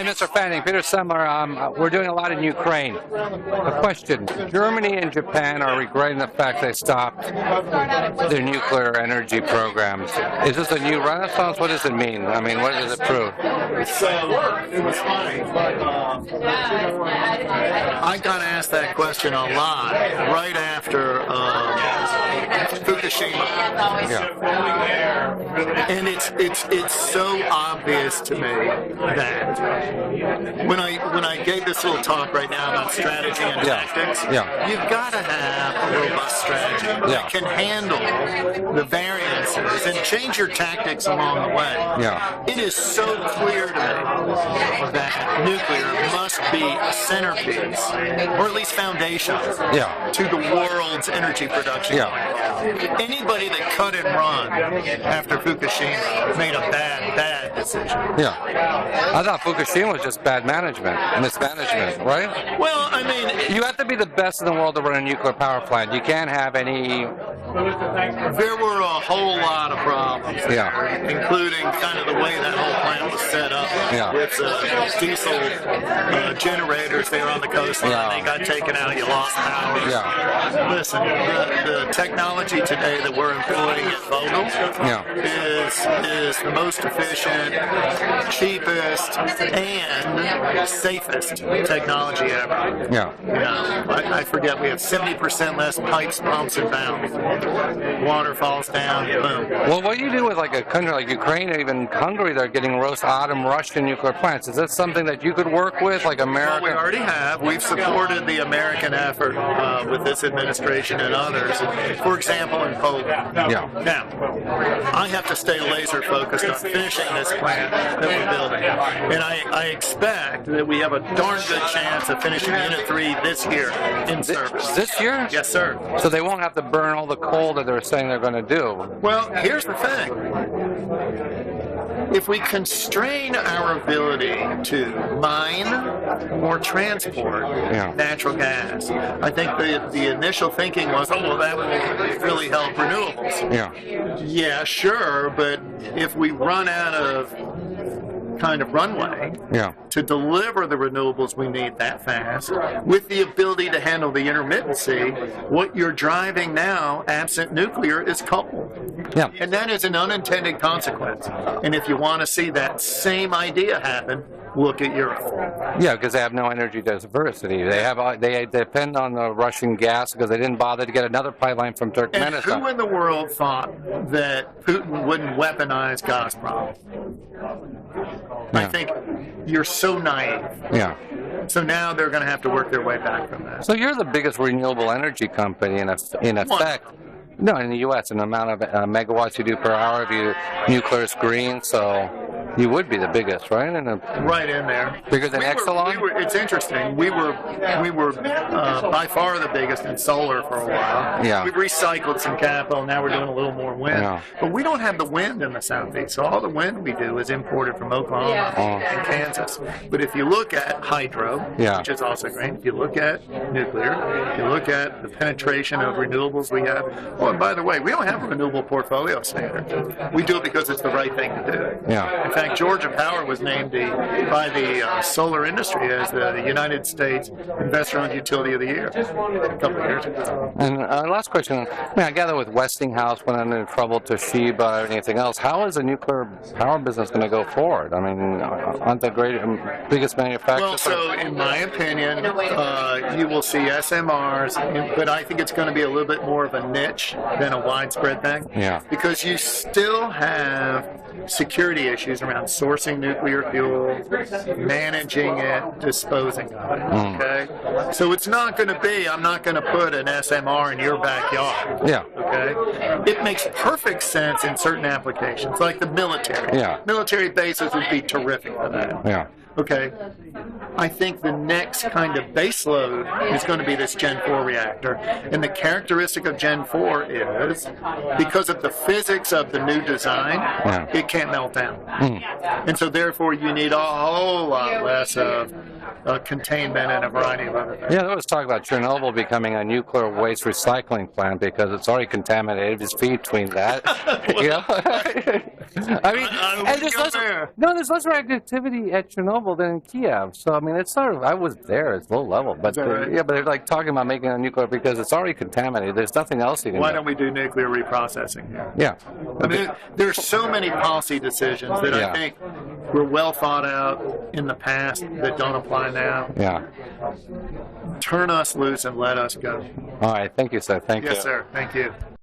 Mr. Fanning, Peter Summer, we're doing a lot in Ukraine. A question, Germany and Japan are regretting the fact they stopped their nuclear energy programs. Is this a new renaissance? What does it mean? I mean, what does it prove? So, it was funny. I got asked that question a lot right after Fukushima. Yeah. And it's so obvious to me that when I gave this little talk right now about strategy and tactics, you've got to have a robust strategy that can handle the variances and change your tactics along the way. Yeah. It is so clear to me that nuclear must be a centerpiece, or at least foundational, to the world's energy production. Anybody that cut and run after Fukushima made a bad decision. Yeah. I thought Fukushima was just bad management, mismanagement, right? Well, I mean, you have to be the best in the world to run a nuclear power plant. You can't have any... There were a whole lot of problems, including kind of the way that whole plant was set up with diesel generators there on the coastline. They got taken out, you lost power. Listen, the technology today that we're employing at Vogel is the most efficient, cheapest, and safest technology ever. I forget, we have 70% less pipes, pumps, and valves. Water falls down, boom. Well, what do you do with like a country like Ukraine or even Hungary that are getting Rosatom Russian nuclear plants? Is that something that you could work with, like America? Well, we already have. We've supported the American effort with this administration and others. For example, in Poland. Now, I have to stay laser focused on finishing this plant that we're building. And I expect that we have a darn good chance of finishing Unit 3 this year in service. This year? Yes, sir. So they won't have to burn all the coal that they're saying they're going to do. Well, here's the thing. If we constrain our ability to mine or transport natural gas, I think the initial thinking was, oh, well, that will really help renewables. Yeah, sure, but if we run out of kind of runway to deliver the renewables we need that fast, with the ability to handle the intermittency, what you're driving now, absent nuclear, is coal. And that is an unintended consequence. And if you want to see that same idea happen, look at Europe. Yeah, because they have no energy diversity. They depend on the Russian gas because they didn't bother to get another pipeline from Turkmenistan. And who in the world thought that Putin wouldn't weaponize Gazprom? I think you're so naive. So now they're going to have to work their way back from that. So you're the biggest renewable energy company in effect. No, in the U.S. in the amount of megawatts you do per hour if you nuclear is green, so you would be the biggest, right? Right in there. Bigger than Exelon? It's interesting. We were by far the biggest in solar for a while. We've recycled some capital. Now we're doing a little more wind. But we don't have the wind in the Southeast. So all the wind we do is imported from Oklahoma and Kansas. But if you look at hydro, which is also great, if you look at nuclear, if you look at the penetration of renewables we have. Oh, and by the way, we don't have a renewable portfolio standard. We do it because it's the right thing to do. In fact, Georgia Power was named by the solar industry as the United States Investor-Owned Utility of the Year a couple of years ago. And last question, I gather with Westinghouse went into trouble, Toshiba, or anything else, how is the nuclear power business going to go forward? I mean, aren't the biggest manufacturers? Well, so in my opinion, you will see SMRs, but I think it's going to be a little bit more of a niche than a widespread thing. Because you still have security issues around sourcing nuclear fuel, managing it, disposing of it. Okay? So it's not going to be, I'm not going to put an SMR in your backyard. Okay? It makes perfect sense in certain applications, like the military. Military bases would be terrific for that. Okay, I think the next kind of base load is going to be this Gen 4 reactor. And the characteristic of Gen 4 is, because of the physics of the new design, it can't melt down. And so therefore you need a whole lot less of containment and a variety of other things. There was talk about Chernobyl becoming a nuclear waste recycling plant because it's already contaminated. Just feed between that. I mean, and there's less radioactivity at Chernobyl Chernobyl than in Kiev. So I mean, it's sort of I was there. It's low level, but that right? yeah, but they're like talking about making a nuclear because it's already contaminated. There's nothing else you can Why do. don't we do nuclear reprocessing here? Yeah. I mean, there's so many policy decisions that Yeah. I think were well thought out in the past that don't apply now. Yeah. Turn us loose and let us go. All right. Thank you, sir. Thank you. Yes, sir. Thank you.